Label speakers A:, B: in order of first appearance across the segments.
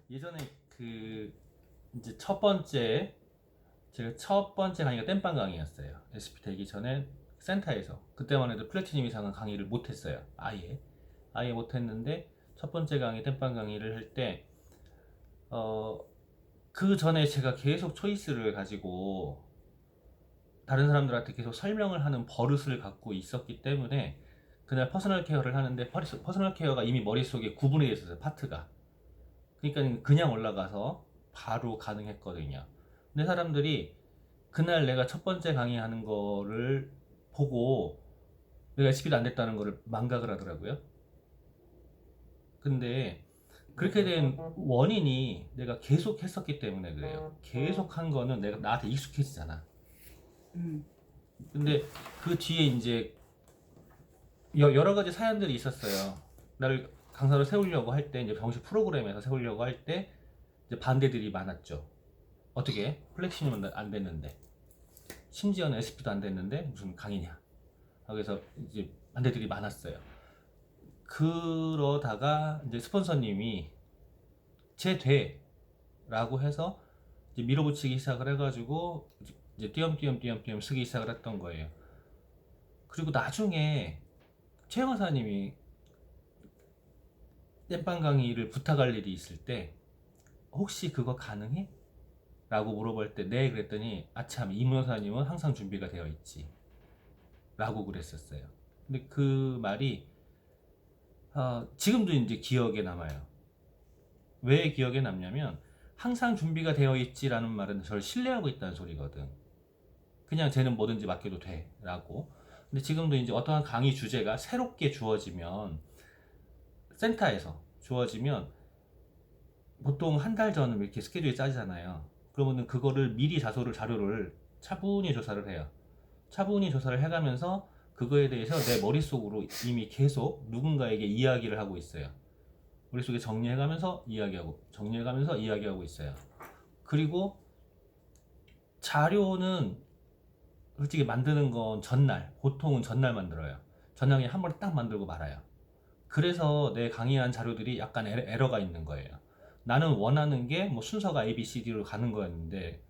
A: 예전에 이제 제가 첫 번째 강의가 땜빵 강의였어요. SP 되기 전에 센터에서 그때만 해도 플래티넘 이상은 강의를 못했어요. 아예 못했는데 첫 번째 강의 땜빵 강의를 할 때 그 전에 제가 계속 초이스를 가지고 다른 사람들한테 계속 설명을 하는 버릇을 갖고 있었기 때문에 그날 퍼스널 케어를 하는데 퍼스널 케어가 이미 머릿속에 구분이 되어 있었어요. 파트가. 그러니까 그냥 올라가서 바로 가능했거든요. 근데 사람들이 그날 내가 첫 번째 강의하는 거를 보고 내가 SP도 안 됐다는 거를 망각을 하더라고요. 근데 그렇게 된 원인이 내가 계속 했었기 때문에 그래요. 계속 한 거는 내가 나한테 익숙해지잖아.
B: 음.
A: 근데 그 뒤에 이제 여러 가지 사연들이 있었어요. 나를 강사로 세우려고 할 때, 이제 정식 프로그램에서 세우려고 할 때, 이제 반대들이 많았죠. 어떻게? 플렉시즘은 안 됐는데. 심지어는 SP도 안 됐는데, 무슨 강의냐. 그래서 이제 반대들이 많았어요. 그러다가 이제 스폰서님이 라고 해서 이제 밀어붙이기 시작을 해가지고, 이제 띄엄띄엄 쓰기 시작을 했던 거예요. 그리고 나중에 최 강사님이 땜빵 강의를 부탁할 일이 있을 때 혹시 그거 가능해? 라고 물어볼 때 네 그랬더니 아참 이문호사님은 항상 준비가 되어 있지 라고 그랬었어요. 근데 그 말이 지금도 이제 기억에 남아요. 왜 기억에 남냐면 항상 준비가 되어 있지라는 말은 저를 신뢰하고 있다는 소리거든. 그냥 쟤는 뭐든지 맡겨도 돼 라고. 근데 지금도 이제 어떠한 강의 주제가 새롭게 주어지면 센터에서 주어지면 보통 한 달 전은 이렇게 스케줄이 짜지잖아요. 그러면은 그거를 미리 자료를 차분히 조사를 해요. 차분히 조사를 해가면서 그거에 대해서 내 머릿속으로 이미 계속 누군가에게 이야기를 하고 있어요. 머릿속에 정리해가면서 이야기하고 있어요. 그리고 자료는 솔직히 만드는 건 보통은 전날 만들어요. 전날 그냥 한 번에 딱 만들고 말아요. 그래서 내 강의한 자료들이 약간 에러가 있는 거예요. 나는 원하는 게 뭐 순서가 A, B, C, D로 가는 거였는데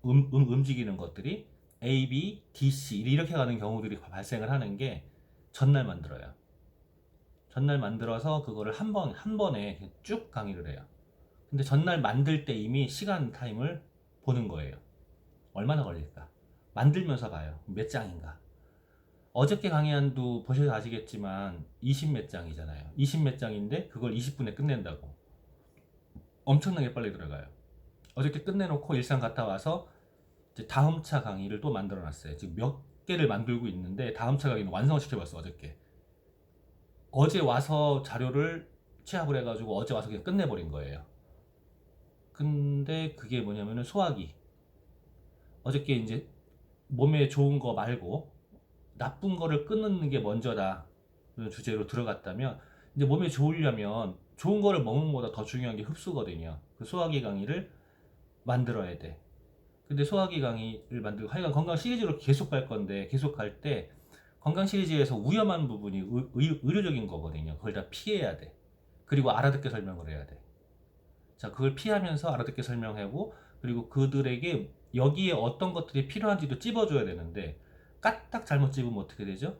A: 움직이는 것들이 A, B, D, C 이렇게 가는 경우들이 발생을 하는 게 전날 만들어요. 전날 만들어서 그거를 한 번에 쭉 강의를 해요. 근데 전날 만들 때 이미 시간 타임을 보는 거예요. 얼마나 걸릴까? 만들면서 봐요. 몇 장인가? 어저께 강의한도 보셔서 아시겠지만 20 몇 장이잖아요. 20 몇 장인데 그걸 20분에 끝낸다고. 엄청나게 빨리 들어가요. 어저께 끝내놓고 일산 갔다 와서 이제 다음 차 강의를 또 만들어 놨어요. 지금 몇 개를 만들고 있는데 다음 차 강의는 완성을 시켜봤어. 어제 와서 자료를 취합을 해가지고 어제 와서 그냥 끝내버린 거예요. 근데 그게 뭐냐면은 소화기. 어저께 이제 몸에 좋은 거 말고 나쁜 거를 끊는 게 먼저다 주제로 들어갔다면 이제 몸에 좋으려면 좋은 거를 먹는 것보다 더 중요한 게 흡수거든요. 그 소화기 강의를 만들어야 돼. 근데 소화기 강의를 만들고 하여간 건강 시리즈로 계속 갈 건데 계속 갈 때 건강 시리즈에서 위험한 부분이 의료적인 거거든요. 그걸 다 피해야 돼. 그리고 알아듣게 설명을 해야 돼. 자, 그걸 피하면서 알아듣게 설명하고 그리고 그들에게 여기에 어떤 것들이 필요한지도 찝어줘야 되는데 까딱 잘못 찝으면 어떻게 되죠?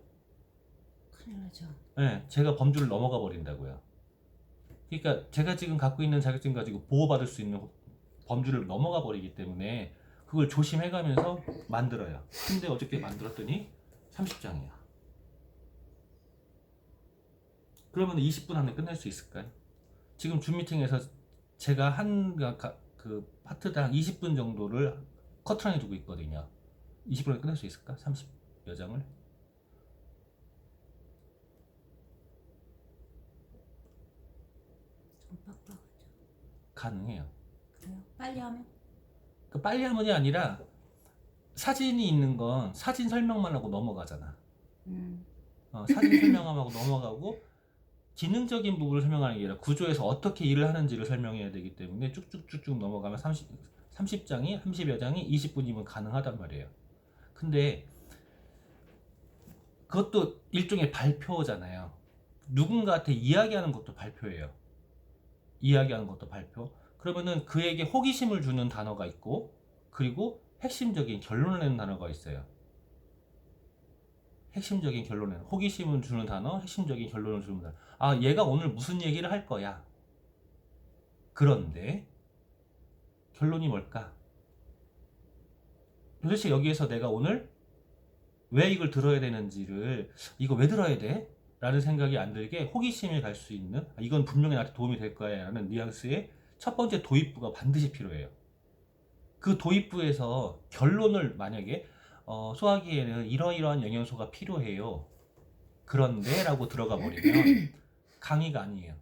B: 큰일 나죠.
A: 네, 제가 범주를 넘어가 버린다고요. 그러니까 제가 지금 갖고 있는 자격증 가지고 보호받을 수 있는 범주를 넘어가 버리기 때문에 그걸 조심해가면서 만들어요. 근데 어저께 만들었더니 30장이야. 그러면 20분 안에 끝낼 수 있을까요? 지금 줌 미팅에서 제가 그 파트당 20분 정도를 커트라인에 두고 있거든요. 20분에 끝낼 수 있을까? 30여 장을?
B: 좀 빡빡하죠.
A: 가능해요.
B: 그래요? 빨리 하면?
A: 그 빨리 하면이 아니라 사진이 있는 건 사진 설명만 하고 넘어가잖아.
B: 음.
A: 사진 설명하고 넘어가고 기능적인 부분을 설명하는 게 아니라 구조에서 어떻게 일을 하는지를 설명해야 되기 때문에 쭉쭉쭉쭉 넘어가면 30장이 30여 장이 20분이면 가능하단 말이에요. 근데 그것도 일종의 발표잖아요. 누군가한테 이야기하는 것도 발표예요. 이야기하는 것도 발표. 그러면은 그에게 호기심을 주는 단어가 있고, 그리고 핵심적인 결론을 내는 단어가 있어요. 핵심적인 결론을, 호기심을 주는 단어, 핵심적인 결론을 주는 단어. 아, 얘가 오늘 무슨 얘기를 할 거야. 그런데 결론이 뭘까? 도대체 여기에서 내가 오늘 왜 이걸 들어야 되는지를, 이거 왜 들어야 돼? 라는 생각이 안 들게 호기심이 갈 수 있는, 아, 이건 분명히 나한테 도움이 될 거야 라는 뉘앙스의 첫 번째 도입부가 반드시 필요해요. 그 도입부에서 결론을 만약에 소화기에는 이러이러한 영양소가 필요해요. 그런데 라고 들어가 버리면 강의가 아니에요.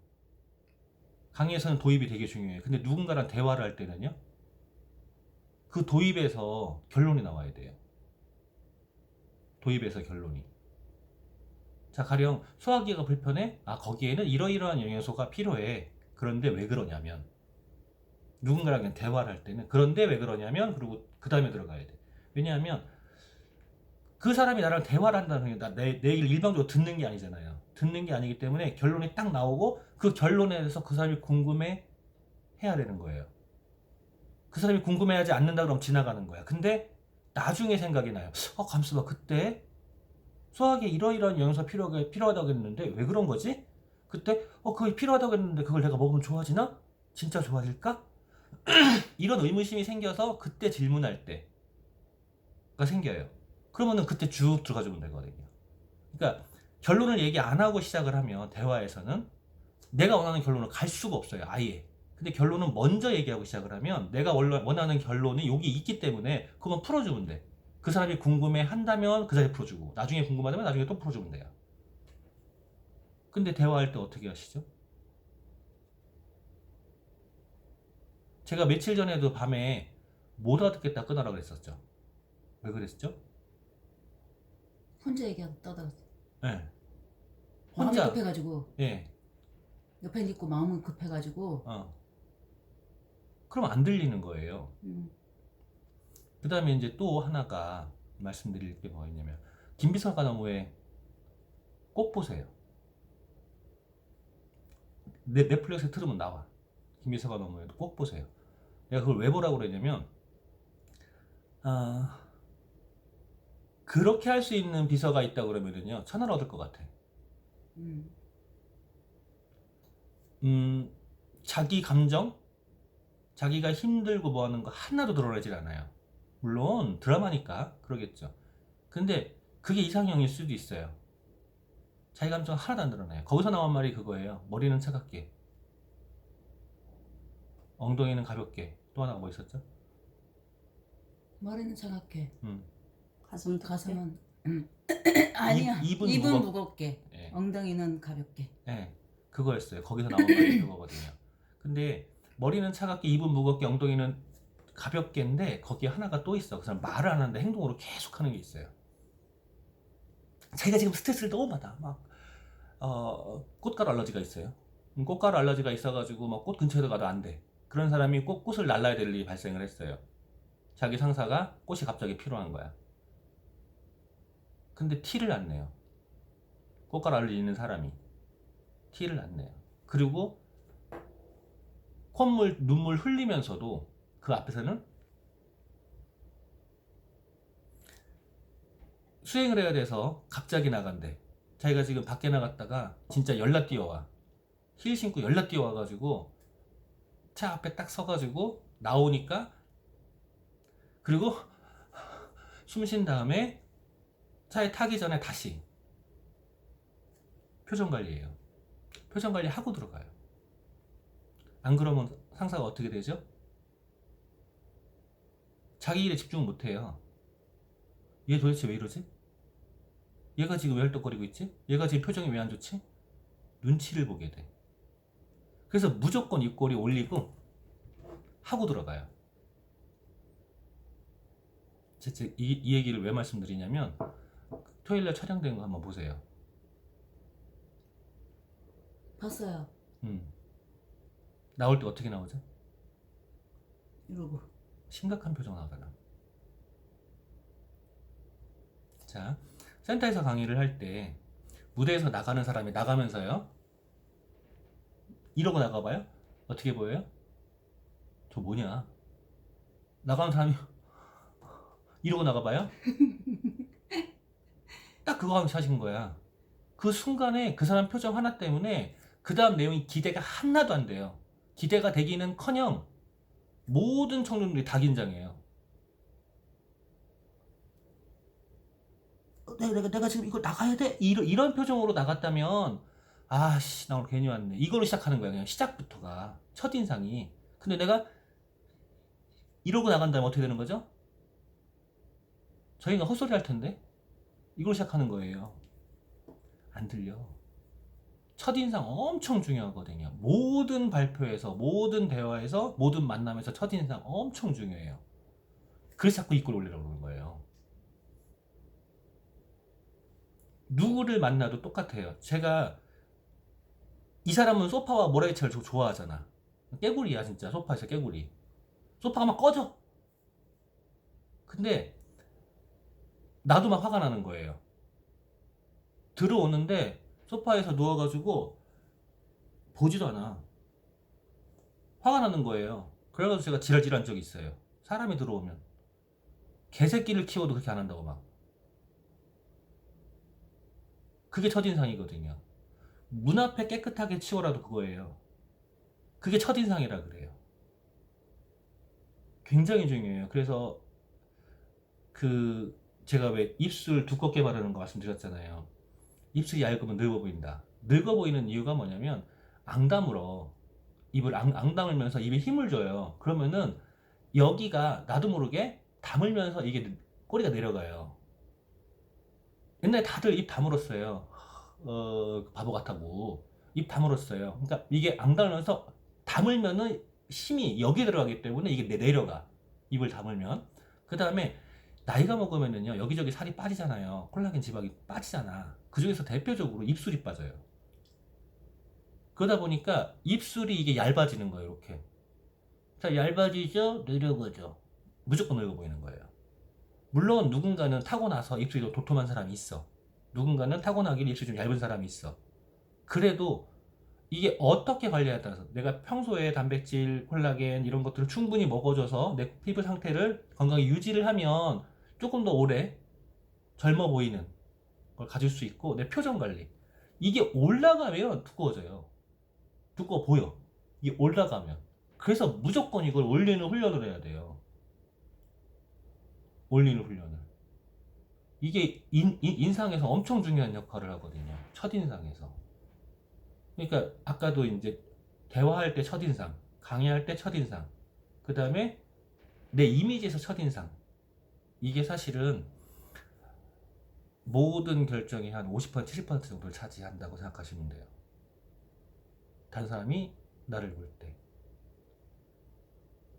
A: 강의에서는 도입이 되게 중요해요. 근데 누군가랑 대화를 할 때는요, 그 도입에서 결론이 나와야 돼요. 도입에서 결론이. 자, 가령 소화기가 불편해? 아, 거기에는 이러이러한 영양소가 필요해. 그런데 왜 그러냐면, 누군가랑 그냥 대화를 할 때는 그런데 왜 그러냐면, 그리고 그 다음에 들어가야 돼. 왜냐하면 그 사람이 나랑 대화를 한다는 게 내 얘기를 일방적으로 듣는 게 아니잖아요. 듣는 게 아니기 때문에 결론이 딱 나오고 그 결론에 대해서 그 사람이 궁금해 해야 되는 거예요. 그 사람이 궁금해하지 않는다 그러면 지나가는 거야. 근데 나중에 생각이 나요. 감수봐, 그때 수학에 이러이러한 영양소가 필요하다고 했는데 왜 그런 거지? 그때 그게 필요하다고 했는데 그걸 내가 먹으면 좋아지나? 진짜 좋아질까? 이런 의무심이 생겨서 그때 질문할 때가 생겨요. 그러면은 그때 쭉 들어가 주면 되거든요. 그러니까 결론을 얘기 안 하고 시작을 하면 대화에서는 내가 원하는 결론을 갈 수가 없어요. 아예. 근데 결론은 먼저 얘기하고 시작을 하면 내가 원하는 결론이 여기 있기 때문에 그건 풀어주면 돼. 그 사람이 궁금해 한다면 그 자리에 풀어주고, 나중에 궁금하다면 나중에 또 풀어주면 돼요. 근데 대화할 때 어떻게 하시죠? 제가 며칠 전에도 밤에 못 알아듣겠다 끊으라고 그랬었죠. 왜 그랬죠?
B: 혼자 얘기하고 떠들었어.
A: 네.
B: 마음이
A: 혼자.
B: 급해가지고
A: 예.
B: 옆에 있고 마음은 급해가지고.
A: 그럼 안 들리는 거예요.
B: 음.
A: 그 다음에 이제 또 하나가 말씀드릴 게 뭐였냐면, 김비서가 너무에 꼭 보세요. 넷플릭스에 틀으면 나와. 김비서가 너무에 꼭 보세요. 내가 그걸 왜 보라고 그랬냐면, 그렇게 할 수 있는 비서가 있다 그러면은요, 천하를 얻을 것 같아. 자기 감정, 자기가 힘들고 뭐 하는 거 하나도 드러내질 않아요. 물론 드라마니까 그러겠죠. 근데 그게 이상형일 수도 있어요. 자기 감정 하나도 안 드러나요. 거기서 나온 말이 그거예요. 머리는 차갑게, 엉덩이는 가볍게. 또 하나가 뭐 있었죠?
B: 머리는 차갑게.
C: 가슴은
B: 아니야.
A: 입은
B: 입은 무겁게.
A: 예.
B: 엉덩이는 가볍게.
A: 예, 그거였어요. 거기서 나온 말이 그거거든요. 근데 머리는 차갑게, 입은 무겁게, 엉덩이는 가볍게인데 거기에 하나가 또 있어. 그 사람 말을 안 하는데 행동으로 계속 하는 게 있어요. 자기가 지금 스트레스를 너무 받아. 막 꽃가루 알러지가 있어요. 꽃가루 알러지가 있어가지고 막 꽃 근처에 가도 안 돼. 그런 사람이 꼭 꽃을 날라야 될 일이 발생을 했어요. 자기 상사가 꽃이 갑자기 필요한 거야. 근데 티를 안 내요. 꽃가루 알러지 있는 사람이 티를 안 내요. 그리고 콧물, 눈물 흘리면서도 그 앞에서는 수행을 해야 돼서 갑자기 나간대. 자기가 지금 밖에 나갔다가 진짜 열나 뛰어와. 힐 신고 열나 뛰어와가지고 차 앞에 딱 서가지고 나오니까, 그리고 숨 쉰 다음에 차에 타기 전에 다시 표정 관리예요. 표정 관리 하고 들어가요. 안 그러면 상사가 어떻게 되죠? 자기 일에 집중 못 해요. 얘 도대체 왜 이러지? 얘가 지금 왜 헐떡거리고 있지? 얘가 지금 표정이 왜 안 좋지? 눈치를 보게 돼. 그래서 무조건 입꼬리 올리고 하고 들어가요. 이 얘기를 왜 말씀드리냐면, 토요일날 촬영된 거 한번 보세요.
B: 봤어요.
A: 나올 때 어떻게 나오죠?
B: 이러고.
A: 심각한 표정 나오잖아. 자, 센터에서 강의를 할 때 무대에서 나가는 사람이 나가면서요, 이러고 나가봐요? 어떻게 보여요? 저 뭐냐? 나가는 사람이 이러고 나가봐요? 딱 그거 하고 사신 거야. 그 순간에 그 사람 표정 하나 때문에 그 다음 내용이 기대가 하나도 안 돼요. 기대가 되기는커녕 모든 청년들이 다 긴장해요. 내가 지금 이거 나가야 돼? 이런 표정으로 나갔다면 아씨 나 오늘 괜히 왔네. 이걸로 시작하는 거야. 그냥 시작부터가. 첫인상이. 근데 내가 이러고 나간다면 어떻게 되는 거죠? 저희가 헛소리 할 텐데 이걸로 시작하는 거예요. 안 들려. 첫인상 엄청 중요하거든요. 모든 발표에서, 모든 대화에서, 모든 만남에서 첫인상 엄청 중요해요. 그래서 자꾸 이걸 올리려고 그러는 거예요. 누구를 만나도 똑같아요. 제가 이 사람은 소파와 모래치를 좋아하잖아. 깨구리야 진짜. 소파에서 깨구리. 소파가 막 꺼져. 근데 나도 막 화가 나는 거예요. 들어오는데 소파에서 누워가지고 보지도 않아. 화가 나는 거예요. 그래가지고 제가 지랄질한 적이 있어요. 사람이 들어오면 개새끼를 키워도 그렇게 안 한다고 막. 그게 첫인상이거든요. 문 앞에 깨끗하게 치워라도 그거예요. 그게 첫인상이라 그래요. 굉장히 중요해요. 그래서 제가 왜 입술 두껍게 바르는 거 말씀드렸잖아요. 입술이 얇으면 늙어 보인다. 늙어 보이는 이유가 뭐냐면 앙 다물어. 입을 앙 다물면서 입에 힘을 줘요. 그러면은 여기가 나도 모르게 다물면서 이게 꼬리가 내려가요. 옛날에 다들 입 다물었어요. 바보 같다고. 입 다물었어요. 그러니까 이게 앙 다물면서 다물면은 힘이 여기 들어가기 때문에 이게 내려가. 입을 다물면. 그 다음에 나이가 먹으면은요 여기저기 살이 빠지잖아요. 콜라겐 지방이 빠지잖아. 그 중에서 대표적으로 입술이 빠져요. 그러다 보니까 입술이 이게 얇아지는 거예요. 이렇게. 자, 얇아지죠? 내려가죠. 무조건 늙어 보이는 거예요. 물론 누군가는 타고나서 입술이 도톰한 사람이 있어. 누군가는 타고나기를 입술이 좀 얇은 사람이 있어. 그래도 이게 어떻게 관리에 따라서 내가 평소에 단백질, 콜라겐 이런 것들을 충분히 먹어줘서 내 피부 상태를 건강하게 유지를 하면 조금 더 오래 젊어 보이는 걸 가질 수 있고, 내 표정 관리 이게 올라가면 두꺼워져요. 두꺼워 보여. 이게 올라가면. 그래서 무조건 이걸 올리는 훈련을 해야 돼요. 올리는 훈련을. 이게 인상에서 엄청 중요한 역할을 하거든요. 첫인상에서. 그러니까 아까도 이제 대화할 때 첫인상, 강의할 때 첫인상, 그 다음에 내 이미지에서 첫인상. 이게 사실은 모든 결정이 한 50%, 70% 정도를 차지한다고 생각하시면 돼요. 다른 사람이 나를 볼 때.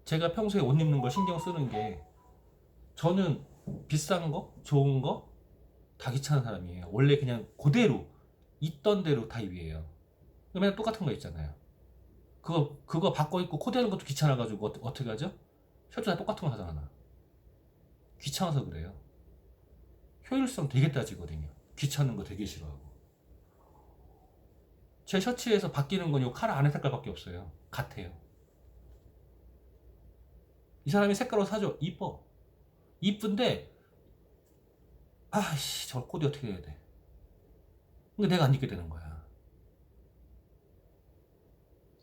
A: 제가 평소에 옷 입는 걸 신경 쓰는 게, 저는 비싼 거, 좋은 거 다 귀찮은 사람이에요. 원래 그냥 그대로 있던 대로 타입이에요. 맨날 똑같은 거 있잖아요. 그거 바꿔 입고 코디 하는 것도 귀찮아가지고 어떻게 하죠? 셔츠 다 똑같은 거 하잖아. 나. 귀찮아서 그래요. 효율성 되게 따지거든요. 귀찮은 거 되게 싫어하고. 제 셔츠에서 바뀌는 건 요 카라 안에 색깔밖에 없어요. 같아요. 이 사람이 색깔로 사줘. 이뻐. 이쁜데 아씨 저 코디 어떻게 해야 돼. 근데 내가 안 입게 되는 거야.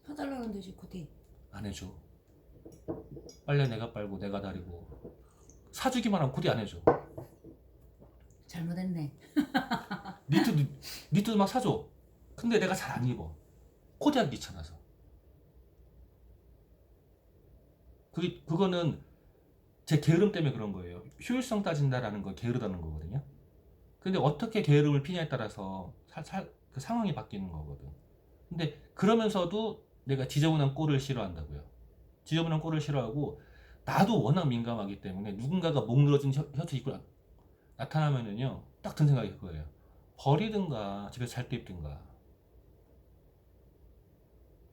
B: 해달라는 듯이 코디.
A: 안 해줘. 빨래 내가 빨고 내가 다리고. 사주기만 하면 코디 안 해줘.
B: 잘못했네.
A: 니트도 막 사줘. 근데 내가 잘 안 입어. 코디하기 귀찮아서. 그거는 제 게으름 때문에 그런 거예요. 효율성 따진다라는 건 게으르다는 거거든요. 근데 어떻게 게으름을 피냐에 따라서 그 상황이 바뀌는 거거든. 근데 그러면서도 내가 지저분한 꼴을 싫어한다고요. 지저분한 꼴을 싫어하고, 나도 워낙 민감하기 때문에 누군가가 목 늘어진 셔츠 입고 나타나면은요 딱 든 생각이 그거예요. 버리든가 집에서 잘 때 입든가.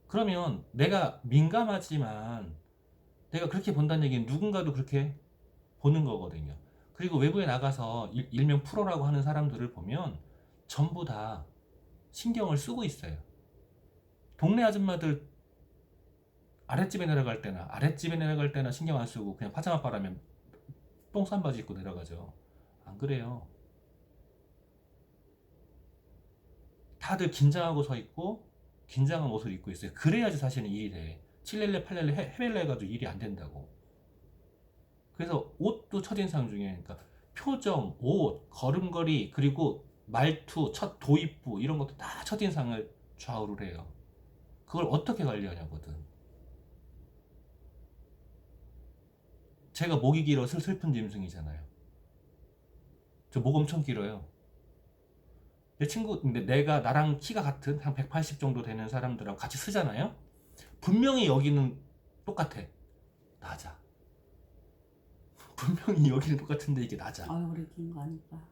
A: 그러면 내가 민감하지만 내가 그렇게 본다는 얘기는 누군가도 그렇게 보는 거거든요. 그리고 외부에 나가서 일명 프로라고 하는 사람들을 보면 전부 다 신경을 쓰고 있어요. 동네 아줌마들 아랫집에 내려갈 때나 신경 안 쓰고 그냥 파자마 빨아면 똥 싼 바지 입고 내려가죠. 안 그래요. 다들 긴장하고 서 있고 긴장한 옷을 입고 있어요. 그래야지 사실은 일이 돼. 7렐레 8렐레 해벨레 해가지고 일이 안 된다고. 그래서 옷도 첫인상 중에 그러니까 표정, 옷, 걸음걸이 그리고 말투, 첫 도입부 이런 것도 다 첫인상을 좌우를 해요. 그걸 어떻게 관리하냐거든. 제가 목이 길어 슬픈 짐승이잖아요. 저 목 엄청 길어요. 내 친구, 근데 내가 나랑 키가 같은 한 180 정도 되는 사람들하고 같이 쓰잖아요. 분명히 여기는 똑같아. 낮아. 분명히 여기는 똑같은데 이게 낮아.
C: 얼굴이 긴 거 아닐까.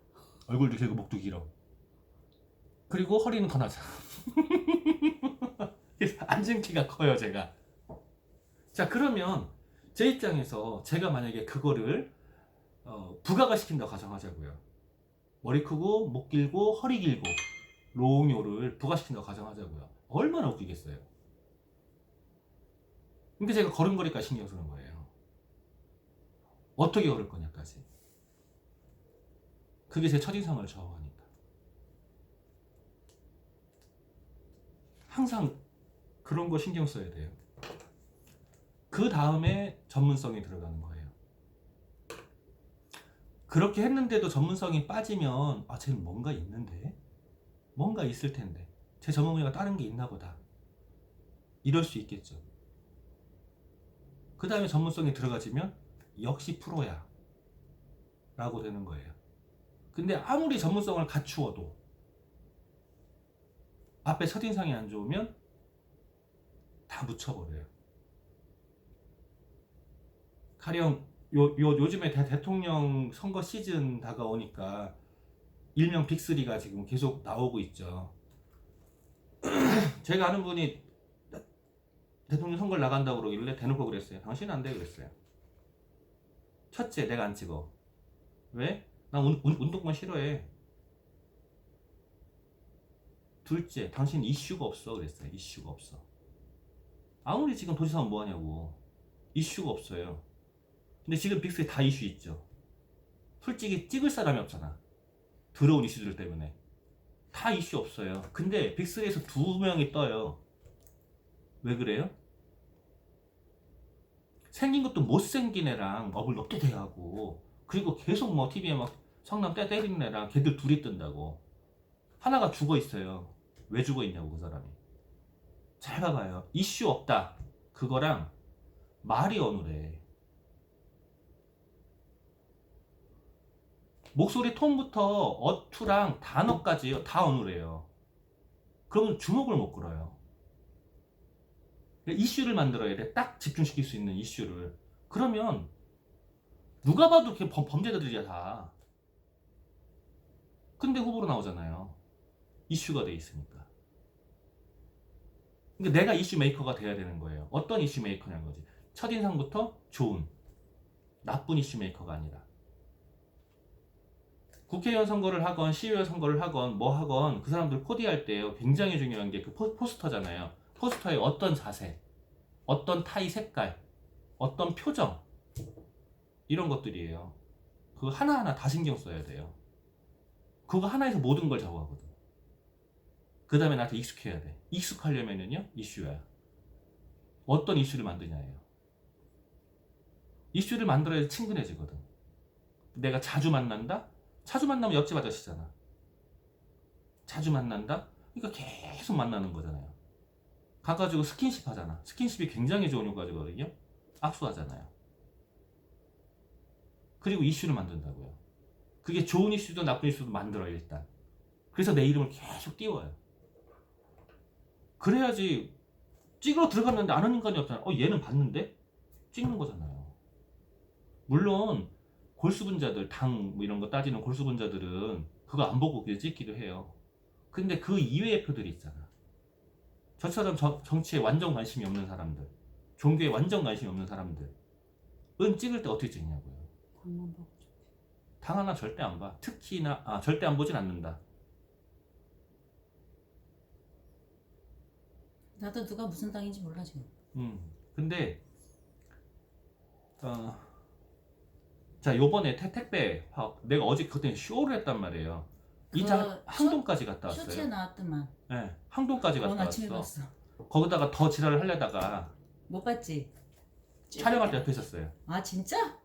A: 얼굴도 길고 목도 길어. 그리고 허리는 더 낮아. 그래서 앉은 키가 커요, 제가. 자, 그러면 제 입장에서 제가 만약에 그거를 부가가 시킨다고 가정하자고요. 머리 크고 목 길고 허리 길고 롱요를 부가시킨다고 가정하자고요. 얼마나 웃기겠어요. 근데 제가 걸음걸이까지 신경 쓰는 거예요. 어떻게 걸을 거냐까지. 그게 제 첫인상을 좌우하니까. 항상 그런 거 신경 써야 돼요. 그 다음에 전문성이 들어가는 거예요. 그렇게 했는데도 전문성이 빠지면 아, 쟤는 뭔가 있는데? 뭔가 있을 텐데. 제 전문 분야가 다른 게 있나 보다. 이럴 수 있겠죠. 그 다음에 전문성이 들어가지면 역시 프로야 라고 되는 거예요. 근데 아무리 전문성을 갖추어도 앞에 첫인상이 안 좋으면 다 묻혀버려요. 가령 요즘에 대통령 선거 시즌 다가오니까 일명 빅3가 지금 계속 나오고 있죠. 제가 아는 분이 대통령 선거를 나간다고 그러길래 대놓고 그랬어요. 당신은 안 돼 그랬어요. 첫째, 내가 안 찍어. 왜? 나 운동만 싫어해. 둘째, 당신 이슈가 없어 그랬어요. 이슈가 없어. 아무리 지금 도지사면 뭐하냐고. 이슈가 없어요. 근데 지금 빅3 다 이슈 있죠. 솔직히 찍을 사람이 없잖아. 들어온 이슈들 때문에. 다 이슈 없어요. 근데 빅3에서 2명이 떠요. 왜 그래요? 생긴 것도 못생긴 애랑 업을 높게 대하고, 그리고 계속 뭐 TV에 막 성남 때리는 애랑 걔들 둘이 뜬다고. 하나가 죽어 있어요. 왜 죽어 있냐고, 그 사람이. 잘 봐봐요. 이슈 없다. 그거랑 말이 어눌해. 목소리 톤부터 어투랑 단어까지 다 어눌해요. 그러면 주목을 못 끌어요. 이슈를 만들어야 돼. 딱 집중시킬 수 있는 이슈를. 그러면 누가 봐도 범죄자들이야 다. 근데 후보로 나오잖아요. 이슈가 돼 있으니까. 그러니까 내가 이슈 메이커가 돼야 되는 거예요. 어떤 이슈 메이커냐는 거지. 첫인상부터 좋은, 나쁜 이슈 메이커가 아니라. 국회의원 선거를 하건 시의원 선거를 하건 뭐 하건 그 사람들 코디할 때요 굉장히 중요한 게 그 포스터잖아요. 포스터의 어떤 자세, 어떤 타이 색깔, 어떤 표정 이런 것들이에요. 그거 하나하나 다 신경 써야 돼요. 그거 하나에서 모든 걸 좌우하거든. 그 다음에 나한테 익숙해야 돼. 익숙하려면은요 이슈야. 어떤 이슈를 만드냐예요. 이슈를 만들어야 친근해지거든. 내가 자주 만난다? 자주 만나면 옆집 아저씨잖아. 자주 만난다? 그러니까 계속 만나는 거잖아요. 가가지고 스킨십 하잖아. 스킨십이 굉장히 좋은 효과거든요. 악수하잖아요. 그리고 이슈를 만든다고요. 그게 좋은 이슈도 나쁜 이슈도 만들어요 일단. 그래서 내 이름을 계속 띄워요. 그래야지 찍으러 들어갔는데 아는 인간이 없잖아. 얘는 봤는데? 찍는 거잖아요. 물론 골수분자들, 당 뭐 이런 거 따지는 골수분자들은 그거 안 보고 그냥 찍기도 해요. 근데 그 이외의 표들이 있잖아. 저처럼 정치에 완전 관심이 없는 사람들, 종교에 완전 관심이 없는 사람들은 찍을 때 어떻게 찍냐고요.
C: 당만 보고.
A: 당 하나 절대 안 봐. 특히나 절대 안 보진 않는다.
C: 나도 누가 무슨 당인지 몰라 지금.
A: 근데 자 요번에 택배 내가 어제 그때 쇼를 했단 말이에요. 이차 항동까지 갔다
B: 쇼츠에
A: 왔어요.
B: 나왔더만.
A: 네, 항동까지
B: 오늘
A: 갔다
B: 아침에
A: 왔어.
B: 봤어.
A: 거기다가 더 지랄을 하려다가
B: 못 봤지?
A: 촬영할 때 옆에 있었어요.
B: 아 진짜?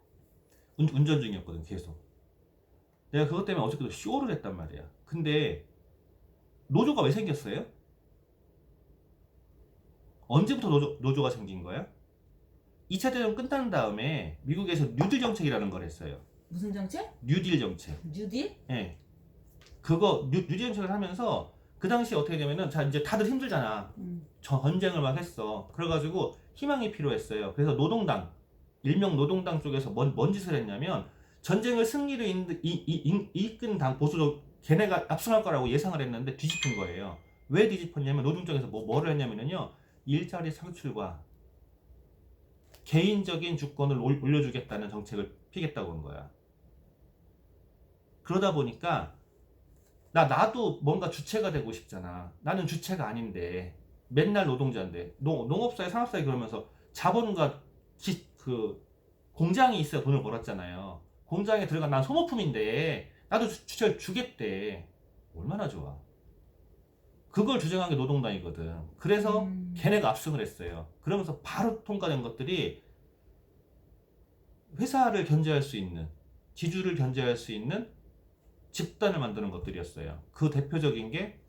A: 운전 중이었거든 계속. 내가 그것 때문에 어저께도 쇼를 했단 말이야. 근데 노조가 왜 생겼어요? 언제부터 노조가 생긴 거야? 2차 대전 끝난 다음에 미국에서 뉴딜 정책이라는 걸 했어요.
B: 무슨 정책?
A: 뉴딜 정책.
B: 뉴딜?
A: 예. 그거 뉴딜 정책을 하면서 그 당시 어떻게 되면은 자 이제 다들 힘들잖아. 전쟁을 막 했어. 그래가지고 희망이 필요했어요. 그래서 노동당 일명 노동당 쪽에서 뭔 짓을 했냐면 전쟁을 승리로 이끈 당 보수도 걔네가 압승할 거라고 예상을 했는데 뒤집힌 거예요. 왜 뒤집혔냐면 노동청에서 뭐를 했냐면요 일자리 창출과 개인적인 주권을 올려주겠다는 정책을 피겠다고 한 거야. 그러다 보니까 나도 뭔가 주체가 되고 싶잖아. 나는 주체가 아닌데 맨날 노동자인데 농업사회 상업사회 그러면서 자본과 그 공장이 있어야 돈을 벌었잖아요. 공장에 들어간 난 소모품인데 나도 주체를 주겠대. 얼마나 좋아. 그걸 주장한 게 노동당이거든. 그래서 걔네가 압승을 했어요. 그러면서 바로 통과된 것들이 회사를 견제할 수 있는, 지주를 견제할 수 있는 집단을 만드는 것들이었어요. 그 대표적인 게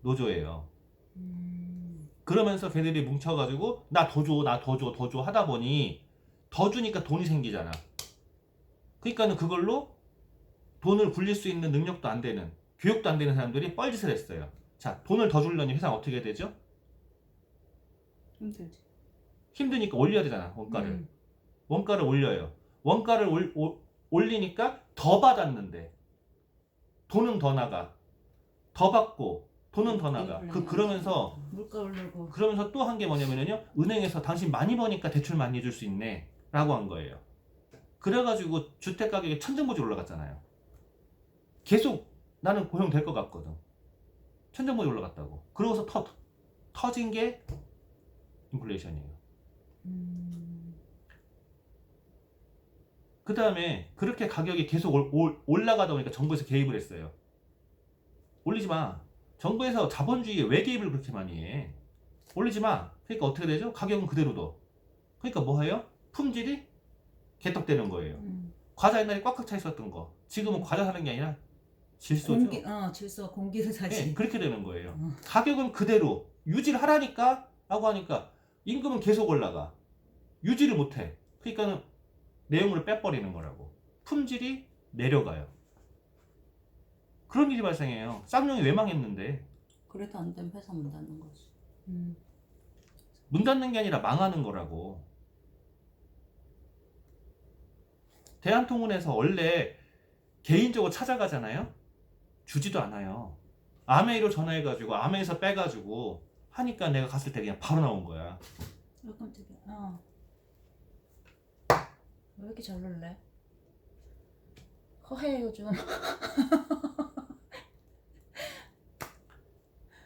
A: 노조예요. 그러면서 걔들이 뭉쳐가지고 나 더 줘, 나 더 줘, 더 줘 하다 보니 더 주니까 돈이 생기잖아. 그러니까는 그걸로 돈을 굴릴 수 있는 능력도 안 되는, 교육도 안 되는 사람들이 뻘짓을 했어요. 자, 돈을 더 주려니 회사는 어떻게 되죠?
C: 힘들지.
A: 힘드니까 올려야 되잖아, 원가를. 원가를 올려요. 원가를 올리니까 더 받았는데 돈은 더 나가. 더 받고 돈은 더 나가. 그러면서
B: 물가 오르고.
A: 그러면서 또 한 게 뭐냐면요. 은행에서 당신 많이 버니까 대출 많이 해줄 수 있네. 라고 한 거예요. 그래가지고 주택 가격이 천정부지 올라갔잖아요. 계속 나는 고용될 것 같거든. 천정부지 올라갔다고. 그러고서 터진 게 인플레이션이에요. 그 다음에 그렇게 가격이 계속 올라가다 보니까 정부에서 개입을 했어요. 올리지 마. 정부에서 자본주의에 왜 개입을 그렇게 많이 해? 올리지 마. 그러니까 어떻게 되죠? 가격은 그대로 둬. 그러니까 뭐 해요? 품질이 개떡되는 거예요. 과자 옛날에 꽉꽉 차 있었던 거. 지금은 과자 사는 게 아니라 질소죠.
B: 질소 공기를 사지.
A: 네, 그렇게 되는 거예요. 가격은 그대로 유지를 하라니까 라고 하니까 임금은 계속 올라가. 유지를 못해. 그러니까는 내용물을 빼버리는 거라고. 품질이 내려가요. 그런 일이 발생해요. 쌍용이 왜 망했는데?
C: 그래도 안 되면 회사 문 닫는 거지.
A: 문 닫는 게 아니라 망하는 거라고. 대한통운에서 원래 개인적으로 찾아가잖아요. 주지도 않아요. 아메이로 전화해가지고 아메이에서 빼가지고 하니까 내가 갔을 때 그냥 바로 나온 거야.
B: 깜짝이야. 왜 이렇게 잘 놀래? 허해 요즘.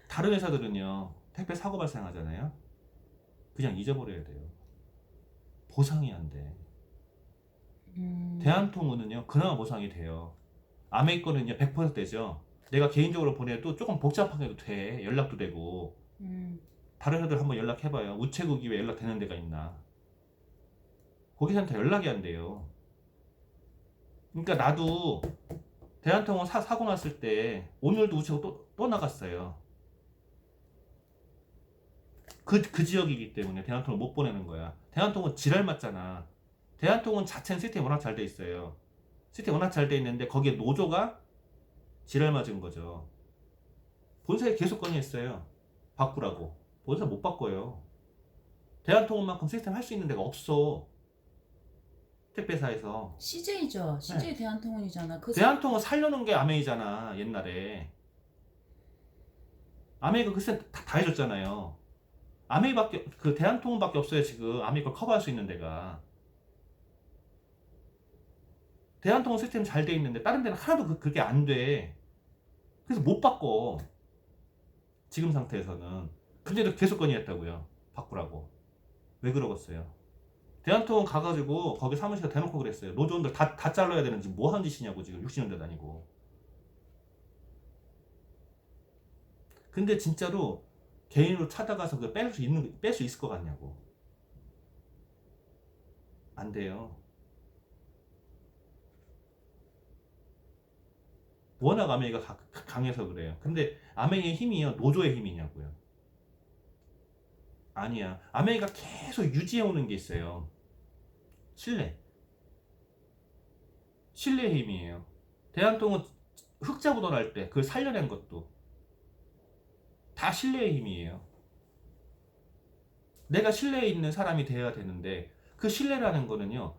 A: 다른 회사들은요. 택배 사고 발생하잖아요. 그냥 잊어버려야 돼요. 보상이 안 돼. 대한통운은요. 그나마 보상이 돼요. 아메이 거는요. 100% 되죠. 내가 개인적으로 보내도 조금 복잡하게도 돼. 연락도 되고. 다른 회사들 한번 연락해봐요. 우체국이 왜 연락되는 데가 있나. 거기서는 다 연락이 안 돼요. 그러니까 나도 대한통운 사고 났을 때 오늘도 우체국 또 나갔어요. 그 지역이기 때문에 대한통운 못 보내는 거야. 대한통운 지랄 맞잖아. 대한통운 자체는 시스템이 워낙 잘 돼 있어요. 시스템이 워낙 잘 돼 있는데 거기에 노조가 지랄 맞은 거죠. 본사에 계속 건의했어요. 바꾸라고. 본사 못 바꿔요. 대한통운만큼 시스템 할 수 있는 데가 없어. 택배사에서.
B: CJ죠. CJ 대한통운이잖아.
A: 대한통운 살려놓은 게 아메이잖아. 옛날에. 아메이가 그 시스템 다 해줬잖아요. 아메이밖에 그 대한통운밖에 없어요. 지금 아메이 걸 커버할 수 있는 데가. 대한통운 시스템 잘 돼 있는데 다른 데는 하나도 그게 안 돼. 그래서 못 바꿔. 지금 상태에서는. 근데도 계속 건의했다고요. 바꾸라고. 왜 그러겠어요? 대한통운 가가지고 거기 사무실에 대놓고 그랬어요. 노조원들 다 잘라야 되는지 뭐 하는 짓이냐고 지금 60년대 다니고. 근데 진짜로 개인으로 찾아가서 그 뺄 수 있을 것 같냐고. 안 돼요. 워낙 아메이가 강해서 그래요. 근데 아메이의 힘이요, 노조의 힘이냐고요. 아니야. 아메이가 계속 유지해오는 게 있어요. 신뢰. 신뢰의 힘이에요. 대한통운 흑자부도를 할 때 그걸 살려낸 것도 다 신뢰의 힘이에요. 내가 신뢰에 있는 사람이 돼야 되는데 그 신뢰라는 거는요,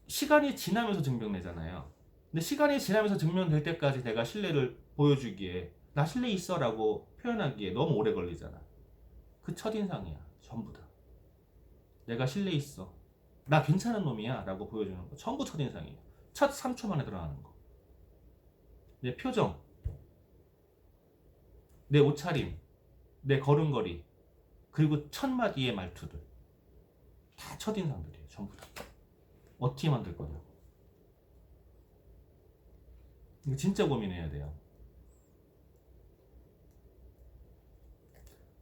A: 시간이 지나면서 증명되잖아요. 근데 시간이 지나면서 증명될 때까지 내가 신뢰를 보여주기에 나 신뢰 있어 라고 표현하기에 너무 오래 걸리잖아. 그 첫인상이야. 전부 다. 내가 신뢰 있어, 나 괜찮은 놈이야 라고 보여주는 거 전부 첫인상이에요. 첫 3초 만에 드러나는 거. 내 표정, 내 옷차림, 내 걸음걸이, 그리고 첫 마디의 말투들 다 첫인상들이에요. 전부 다. 어떻게 만들 거냐고. 이거 진짜 고민해야 돼요.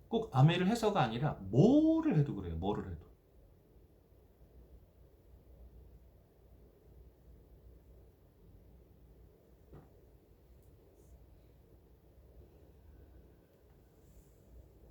A: 꼭 아메를 해서가 아니라 뭐를 해도 그래요. 뭐를 해도.